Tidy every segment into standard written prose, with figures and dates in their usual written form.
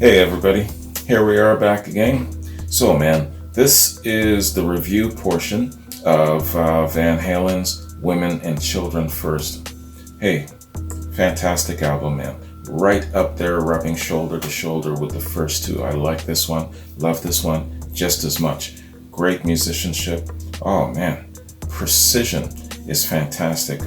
Hey everybody, here we are back again. So man, this is the review portion of Van Halen's Women and Children First. Hey, fantastic album, man. Right up there, rubbing shoulder to shoulder with the first two. I like this one, love this one just as much. Great musicianship. Oh man, precision is fantastic.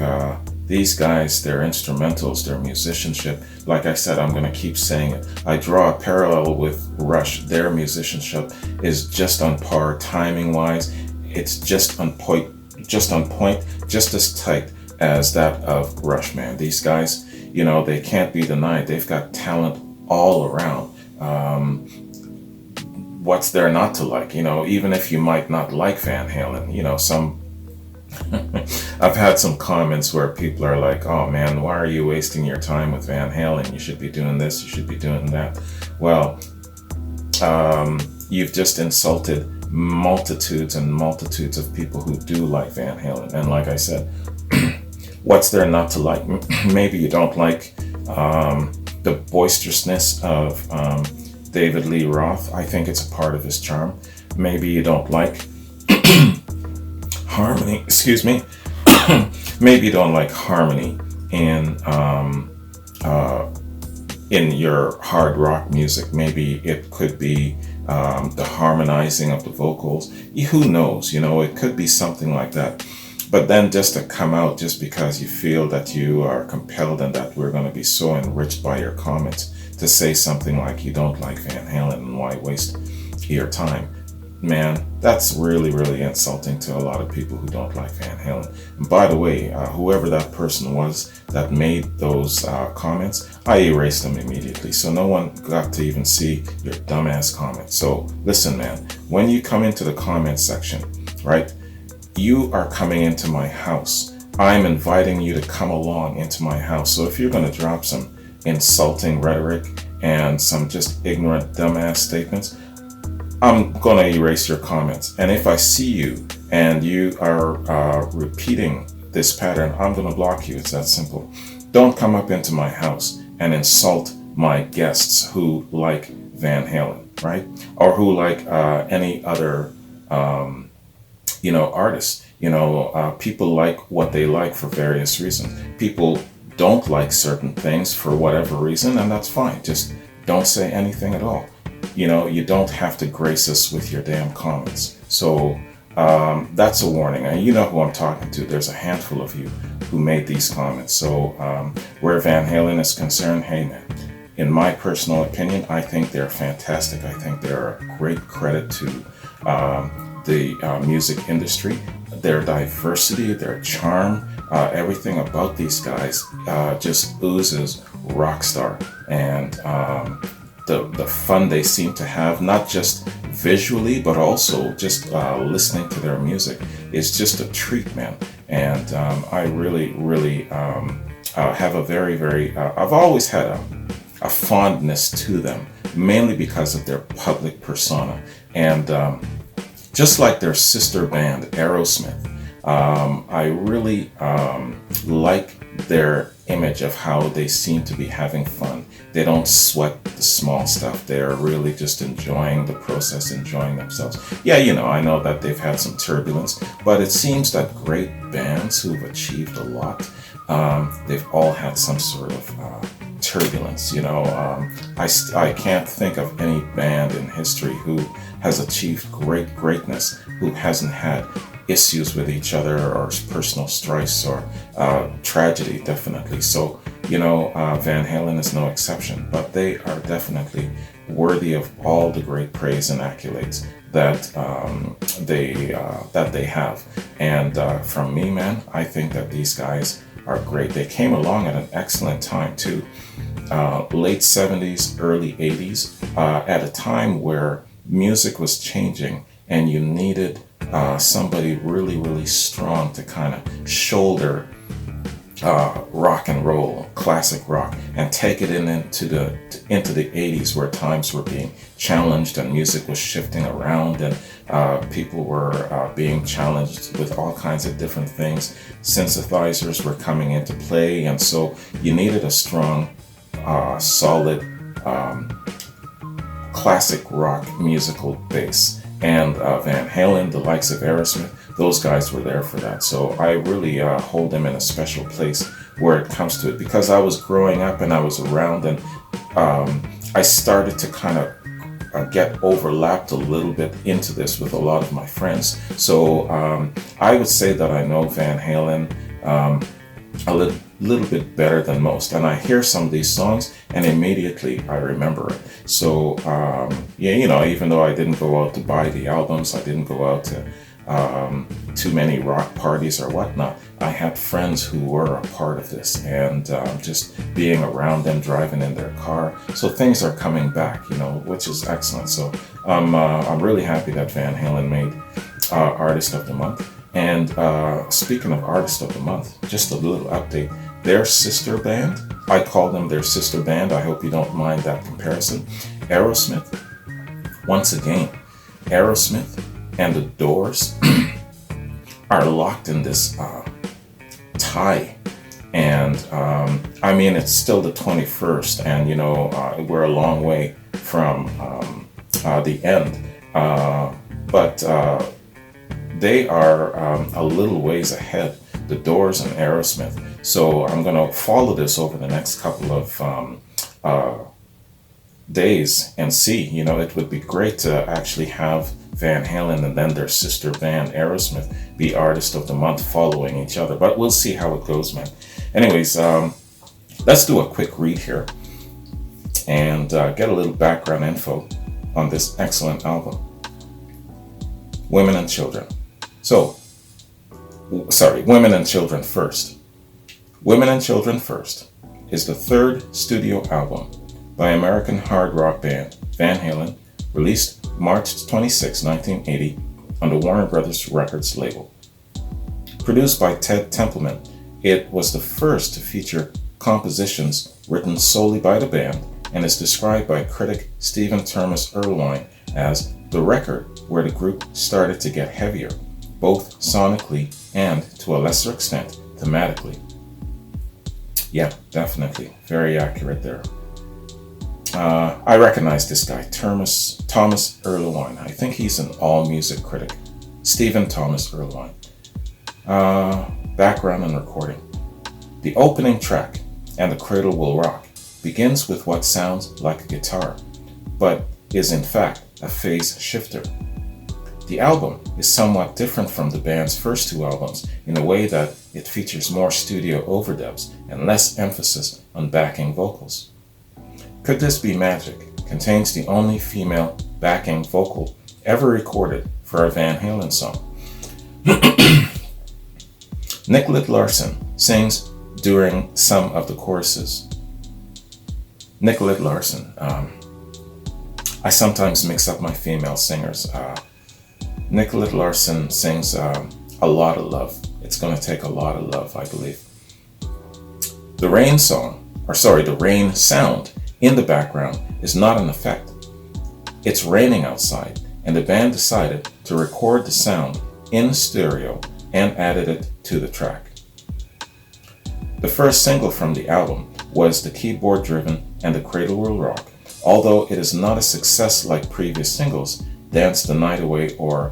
These guys, their instrumentals, their musicianship, like I said, I'm going to keep saying it. I draw a parallel with Rush. Their musicianship is just on par, timing wise. It's just on point, just as tight as that of Rush, man. These guys, they can't be denied. They've got talent all around. What's there not to like? Even if you might not like Van Halen, some I've had some comments where people are like, oh man, why are you wasting your time with Van Halen? You should be doing this, you should be doing that. Well, you've just insulted multitudes and multitudes of people who do like Van Halen. And like I said, what's there not to like? Maybe you don't like the boisterousness of David Lee Roth. I think it's a part of his charm. Maybe you don't like harmony, excuse me. Maybe you don't like harmony in your hard rock music. Maybe it could be the harmonizing of the vocals. Who knows? It could be something like that. But then just to come out just because you feel that you are compelled and that we're going to be so enriched by your comments to say something like you don't like Van Halen and why waste your time. Man, that's really, really insulting to a lot of people who don't like Van Halen. And by the way, whoever that person was that made those comments, I erased them immediately. So no one got to even see your dumbass comment. So listen, man, when you come into the comment section, right, you are coming into my house. I'm inviting you to come along into my house. So if you're going to drop some insulting rhetoric and some just ignorant, dumbass statements, I'm going to erase your comments. And if I see you and you are repeating this pattern, I'm going to block you. It's that simple. Don't come up into my house and insult my guests who like Van Halen, right? Or who like any other, artists. People like what they like for various reasons. People don't like certain things for whatever reason, and that's fine. Just don't say anything at all. You don't have to grace us with your damn comments. So that's a warning. And you know who I'm talking to. There's a handful of you who made these comments. So where Van Halen is concerned, hey man, in my personal opinion, I think they're fantastic. I think they're a great credit to the music industry. Their diversity, their charm, everything about these guys just oozes rock star. And the fun they seem to have, not just visually, but also just listening to their music is just a treat, man. And I really, really have a very, very, I've always had a fondness to them, mainly because of their public persona. And just like their sister band, Aerosmith, I really like their image of how they seem to be having fun. They don't sweat the small stuff. They're really just enjoying the process, enjoying themselves. Yeah, I know that they've had some turbulence, but it seems that great bands who've achieved a lot, they've all had some sort of turbulence. I can't think of any band in history who has achieved greatness who hasn't had issues with each other or personal strife or tragedy, definitely. So, Van Halen is no exception, but they are definitely worthy of all the great praise and accolades that they have. And from me, man, I think that these guys are great. They came along at an excellent time too. Late 70s, early 80s, at a time where music was changing and you needed somebody really, really strong to kind of shoulder rock and roll, classic rock, and take it into the 80s where times were being challenged and music was shifting around and people were being challenged with all kinds of different things. Synthesizers were coming into play, and so you needed a strong, solid classic rock musical base. And Van Halen, the likes of Aerosmith, those guys were there for that. So I really hold them in a special place where it comes to it, because I was growing up and I was around, and I started to kind of get overlapped a little bit into this with a lot of my friends. So I would say that I know Van Halen a little bit better than most, and I hear some of these songs and immediately I remember it. So yeah, you know, even though I didn't go out to buy the albums, I didn't go out to too many rock parties or whatnot, I had friends who were a part of this, and just being around them, driving in their car, so things are coming back, you know, which is excellent. So I'm really happy that Van Halen made Artist of the Month. And speaking of Artist of the Month, just a little update. Their sister band, I call them their sister band, I hope you don't mind that comparison, Aerosmith. Once again, Aerosmith and the Doors are locked in this tie. And I mean, it's still the 21st, and you know, we're a long way from the end. But they are a little ways ahead, the Doors and Aerosmith. So I'm going to follow this over the next couple of days and see. You know, it would be great to actually have Van Halen and then their sister band Aerosmith be Artist of the Month following each other. But we'll see how it goes, man. Anyways, let's do a quick read here and get a little background info on this excellent album, Women and Children. So, sorry, Women and Children First. Women and Children First is the third studio album by American hard rock band Van Halen, released March 26, 1980 on the Warner Brothers Records label. Produced by Ted Templeman, it was the first to feature compositions written solely by the band, and is described by critic Stephen Thomas Erlewine as the record where the group started to get heavier, both sonically and, to a lesser extent, thematically. Yeah, definitely. Very accurate there. I recognize this guy, Thomas Erlewine. I think he's an all-music critic. Stephen Thomas Erlewine. Background and recording. The opening track, And the Cradle Will Rock, begins with what sounds like a guitar, but is in fact a phase shifter. The album is somewhat different from the band's first two albums in a way that it features more studio overdubs and less emphasis on backing vocals. Could This Be Magic contains the only female backing vocal ever recorded for a Van Halen song. Nicolette Larson sings during some of the choruses. Nicolette Larson. I sometimes mix up my female singers. Nicolette Larson sings A Lot of Love. It's going to take a lot of love, I believe. The rain sound in the background is not an effect. It's raining outside, and the band decided to record the sound in stereo and added it to the track. The first single from the album was the keyboard-driven And the Cradle Will Rock. Although it is not a success like previous singles, Dance the Night Away or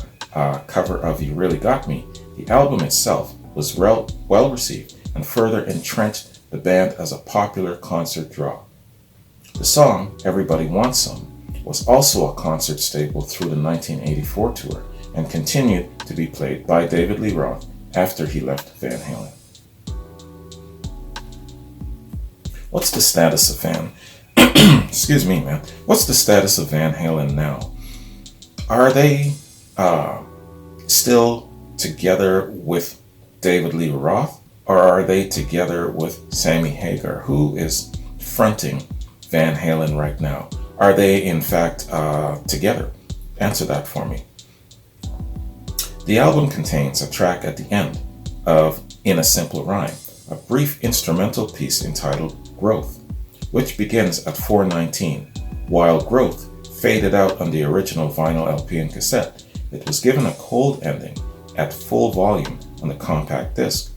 cover of You Really Got Me, the album itself was well received and further entrenched the band as a popular concert draw. The song, Everybody Wants Some, was also a concert staple through the 1984 tour and continued to be played by David Lee Roth after he left Van Halen. What's the status of Excuse me, man. What's the status of Van Halen now? Are they still together with David Lee Roth, or are they together with Sammy Hagar, who is fronting Van Halen right now? Are they in fact together? Answer that for me. The album contains a track at the end of In a Simple Rhyme, a brief instrumental piece entitled Growth, which begins at 4:19. While Growth faded out on the original vinyl LP and cassette, it was given a cold ending at full volume on the compact disc.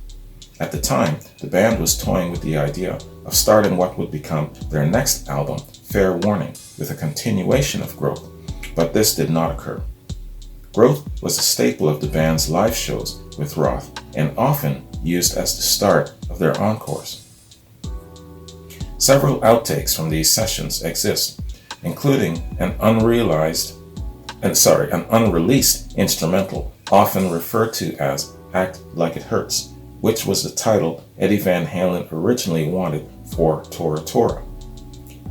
At the time, the band was toying with the idea of starting what would become their next album fair warning with a continuation of Growth, but this did not occur. Growth was a staple of the band's live shows with Roth and often used as the start of their encores. Several outtakes from these sessions exist, including an unreleased instrumental often referred to as Act Like It Hurts, which was the title Eddie Van Halen originally wanted for Tora Tora.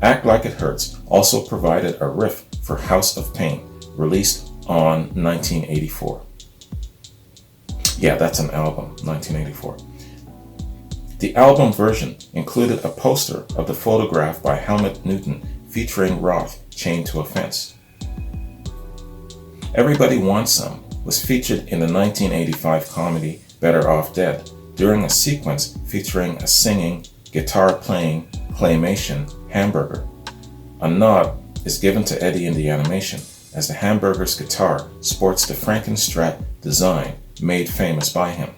Act Like It Hurts also provided a riff for House of Pain, released on 1984. Yeah, that's an album, 1984. The album version included a poster of the photograph by Helmut Newton featuring Roth chained to a fence. Everybody Wants Some was featured in the 1985 comedy Better Off Dead during a sequence featuring a singing, guitar-playing, claymation hamburger. A nod is given to Eddie in the animation, as the hamburger's guitar sports the Frankenstrat design made famous by him.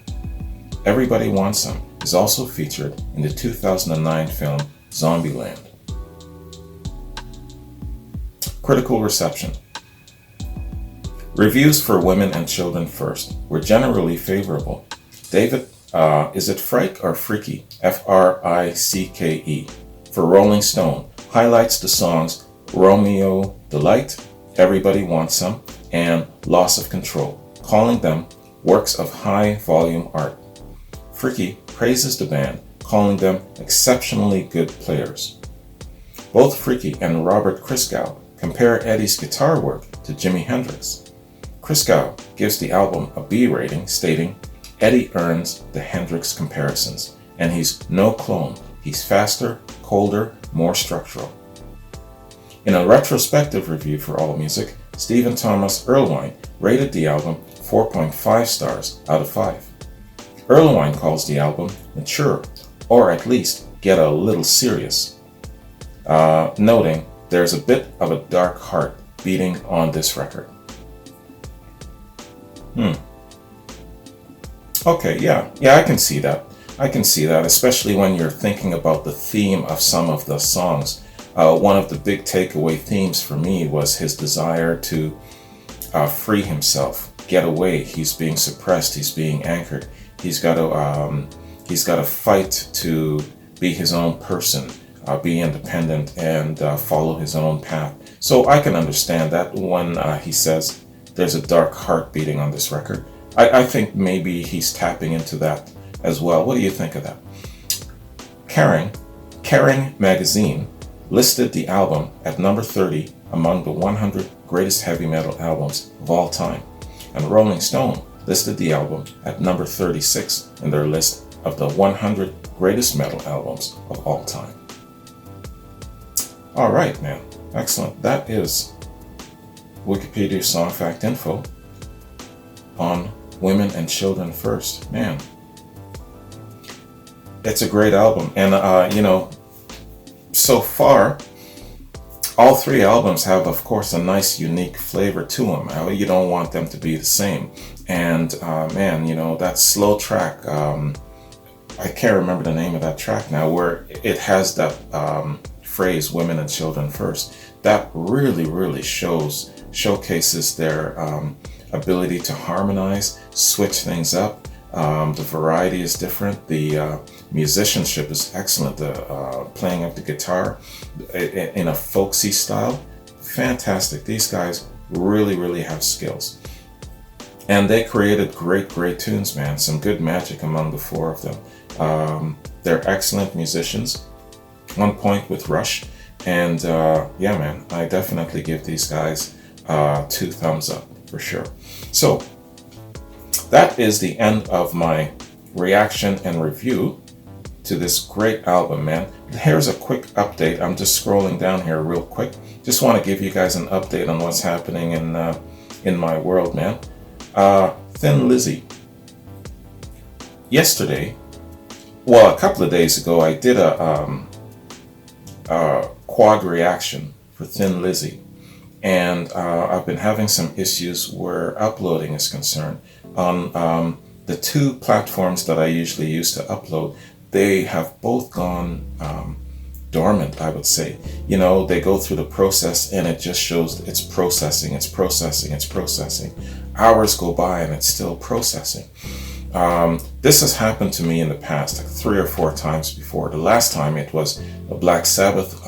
Everybody Wants Some is also featured in the 2009 film Zombieland. Critical reception. Reviews for Women and Children First were generally favorable. David, is it Frike or Freaky? Fricke, for Rolling Stone, highlights the songs Romeo Delight, Everybody Wants Some, and Loss of Control, calling them works of high volume art. Freaky praises the band, calling them exceptionally good players. Both Freaky and Robert Christgau compare Eddie's guitar work to Jimi Hendrix. Christgau gives the album a B rating, stating, Eddie earns the Hendrix comparisons, and he's no clone. He's faster, colder, more structural. In a retrospective review for AllMusic, Stephen Thomas Erlewine rated the album 4.5 stars out of 5. Erlewine calls the album mature, or at least get a little serious, noting there's a bit of a dark heart beating on this record. Okay, yeah, I can see that. Especially when you're thinking about the theme of some of the songs. One of the big takeaway themes for me was his desire to free himself, get away. He's being suppressed. He's being anchored. He's got to fight to be his own person, be independent, and follow his own path. So I can understand that when he says there's a dark heart beating on this record. I think maybe he's tapping into that as well. What do you think of that? Kerrang! Magazine listed the album at number 30 among the 100 greatest heavy metal albums of all time, and Rolling Stone listed the album at number 36 in their list of the 100 greatest metal albums of all time. All right, man. Excellent. That is Wikipedia Song Fact Info on Women and Children First. Man, it's a great album. And, so far, all three albums have, of course, a nice, unique flavor to them. You don't want them to be the same. And, that slow track, I can't remember the name of that track now, where it has that phrase, Women and Children First. That really, really showcases their ability to harmonize, switch things up. The variety is different. The musicianship is excellent. The playing of the guitar in a folksy style, fantastic. These guys really, really have skills. And they created great tunes, man. Some good magic among the four of them. They're excellent musicians. On point with Rush. And man, I definitely give these guys 2 thumbs up for sure. So that is the end of my reaction and review to this great album, man. Here's a quick update. I'm just scrolling down here real quick. Just want to give you guys an update on what's happening in my world, man. Thin Lizzy. Yesterday, a couple of days ago, I did a quad reaction for Thin Lizzy, and I've been having some issues where uploading is concerned. On the 2 platforms that I usually use to upload, they have both gone dormant, I would say. You know, they go through the process and it just shows it's processing, it's processing, it's processing. Hours go by and it's still processing. This has happened to me in the past, like 3 or 4 times before. The last time it was a Black Sabbath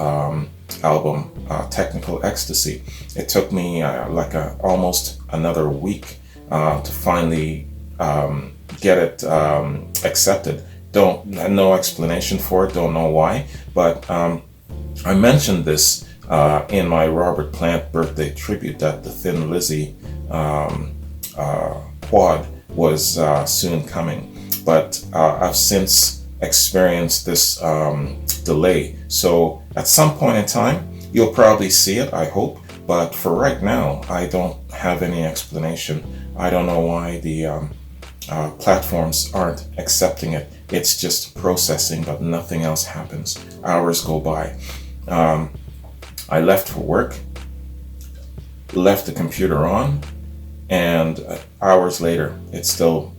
album, Technical Ecstasy. It took me almost another week to finally get it accepted. No explanation for it, don't know why, but I mentioned this in my Robert Plant birthday tribute that the Thin Lizzy quad was soon coming, but I've since experienced this delay. So at some point in time, you'll probably see it, I hope, but for right now, I don't have any explanation. I don't know why the platforms aren't accepting it. It's just processing, but nothing else happens. Hours go by. I left for work, left the computer on, and hours later, it's still,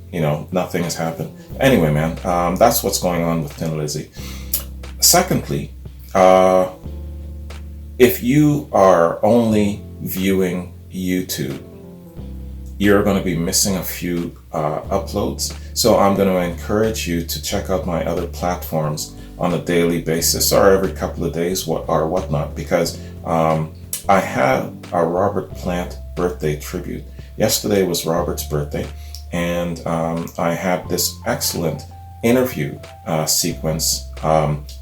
nothing has happened. Anyway, man, that's what's going on with Thin Lizzy. Secondly, if you are only viewing YouTube, you're going to be missing a few uploads. So I'm going to encourage you to check out my other platforms on a daily basis or every couple of days or whatnot, because I have a Robert Plant birthday tribute. Yesterday was Robert's birthday, and I had this excellent interview sequence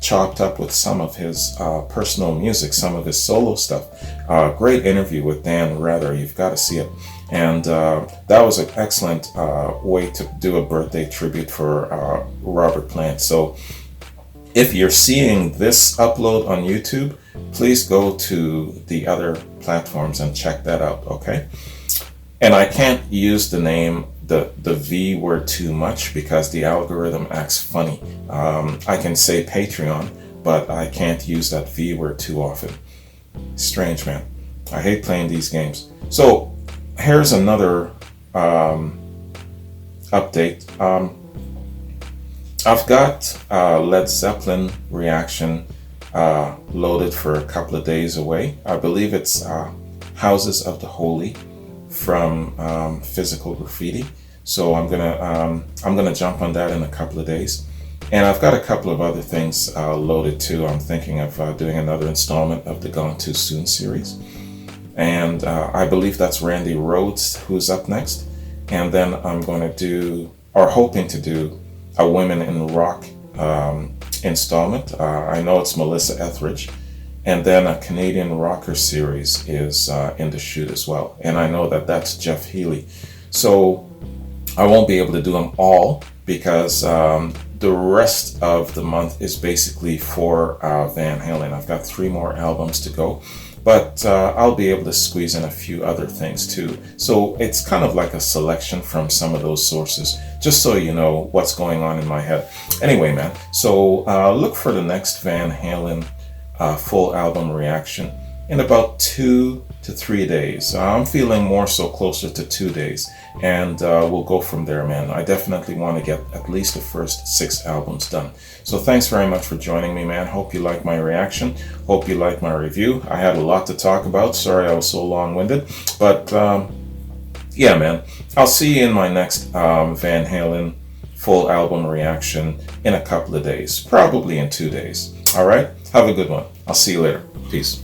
chopped up with some of his personal music, some of his solo stuff. Great interview with Dan Rather. You've got to see it. And that was an excellent way to do a birthday tribute for Robert Plant. So if you're seeing this upload on YouTube, please go to the other platforms and check that out, okay? And I can't use the name, the V word too much because the algorithm acts funny. I can say Patreon, but I can't use that V word too often. Strange, man. I hate playing these games. So here's another update. I've got Led Zeppelin Reaction loaded for a couple of days away. I believe it's Houses of the Holy from Physical Graffiti. So I'm gonna jump on that in a couple of days. And I've got a couple of other things loaded too. I'm thinking of doing another installment of the Gone Too Soon series. And I believe that's Randy Rhoads who's up next. And then I'm going to do, or hoping to do, a Women in Rock installment. I know it's Melissa Etheridge. And then a Canadian rocker series is in the shoot as well. And I know that that's Jeff Healey. So I won't be able to do them all because the rest of the month is basically for Van Halen. I've got 3 more albums to go. But I'll be able to squeeze in a few other things too. So it's kind of like a selection from some of those sources, just so you know what's going on in my head. Anyway, man, so look for the next Van Halen full album reaction in about 2 to 3 days. I'm feeling more so closer to 2 days, and we'll go from there, man. I definitely want to get at least the first 6 albums done. So thanks very much for joining me, man. Hope you like my reaction. Hope you like my review. I had a lot to talk about. Sorry I was so long-winded, but yeah, man. I'll see you in my next Van Halen full album reaction in a couple of days, probably in 2 days. All right? Have a good one. I'll see you later. Peace.